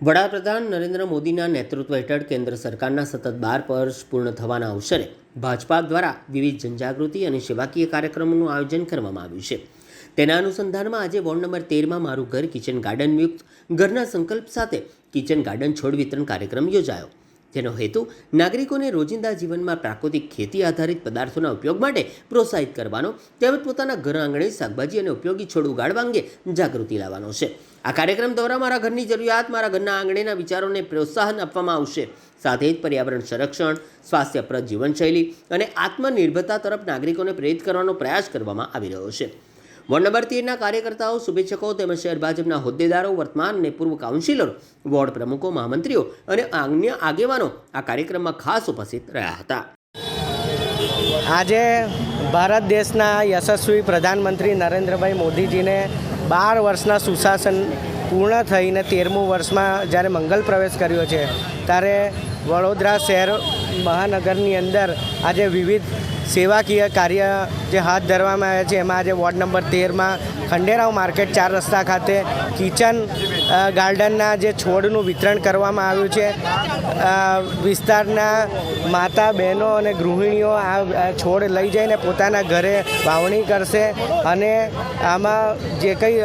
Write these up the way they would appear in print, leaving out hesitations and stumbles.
વડાપ્રધાન નરેન્દ્ર મોદીના નેતૃત્વ હેઠળ કેન્દ્ર સરકારના સતત 12 વર્ષ પૂર્ણ થવાના અવસરે ભાજપા દ્વારા વિવિધ જનજાગૃતિ અને સેવાકીય કાર્યક્રમોનું આયોજન કરવામાં આવ્યું છે। તેના અનુસંધાનમાં આજે વોર્ડ નંબર 13માં મારું ઘર કિચન ગાર્ડન યુક્ત ઘરના સંકલ્પ સાથે કિચન ગાર્ડન છોડ વિતરણ કાર્યક્રમ યોજાયો। જેનો હેતુ નાગરિકોને રોજિંદા જીવનમાં પ્રાકૃતિક ખેતી આધારિત પદાર્થોના ઉપયોગ માટે પ્રોત્સાહિત કરવાનો તેમજ પોતાના ઘર આંગણે શાકભાજી અને ઉપયોગી છોડ ઉગાડવા અંગે જાગૃતિ લાવવાનો છે। આ કાર્યક્રમ દ્વારા મારા ઘરની જરૂરિયાત, મારા ઘરના આંગણેના વિચારોને પ્રોત્સાહન આપવામાં આવશે। સાથે જ પર્યાવરણ સંરક્ષણ, સ્વાસ્થ્યપ્રદ જીવનશૈલી અને આત્મનિર્ભરતા તરફ નાગરિકોને પ્રેરિત કરવાનો પ્રયાસ કરવામાં આવી રહ્યો છે। વોર્ડ નંબર 13ના કાર્યકર્તાઓ, શુભેચ્છકો તેમજ શહેર ભાજપના હોદ્દેદારો, વર્તમાન અને પૂર્વ કાઉન્સિલરો, વોર્ડ પ્રમુખો, મહામંત્રીઓ અને અન્ય આગેવાનો આ કાર્યક્રમમાં ખાસ ઉપસ્થિત રહ્યા હતા। આજે ભારત દેશના યશસ્વી પ્રધાનમંત્રી નરેન્દ્રભાઈ મોદીજીને 12 વર્ષના સુશાસન પૂર્ણ થઈને 13મું વર્ષમાં જ્યારે મંગલ પ્રવેશ કર્યો છે ત્યારે વડોદરા શહેર મહાનગરની અંદર આજે વિવિધ સેવાકીય કાર્ય જે હાથ ધરવામાં આવ્યા છે એમાં આજે વોર્ડ નંબર 13માં ખંડેરાવ માર્કેટ 4 રસ્તા ખાતે કિચન ગાર્ડનના જે છોડનું વિતરણ કરવામાં આવ્યું છે। વિસ્તારના માતા બહેનો અને ગૃહિણીઓ આ છોડ લઈ જઈને પોતાના ઘરે વાવણી કરશે અને આમાં જે કંઈ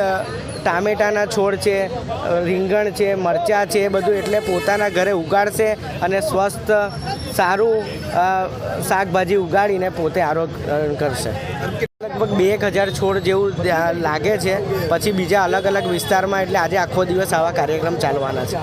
ટામેટાના છોડ છે, રીંગણ છે, મરચાં છે, એ બધું એટલે પોતાના ઘરે ઉગાડશે અને સ્વસ્થ સારું શાકભાજી ઉગાડીને પોતે આરોગ્ય કરશે। લગભગ 2000 છોડ જેવું લાગે છે, પછી બીજા અલગ અલગ વિસ્તારમાં, એટલે આજે આખો દિવસ આવા કાર્યક્રમ ચાલવાના છે।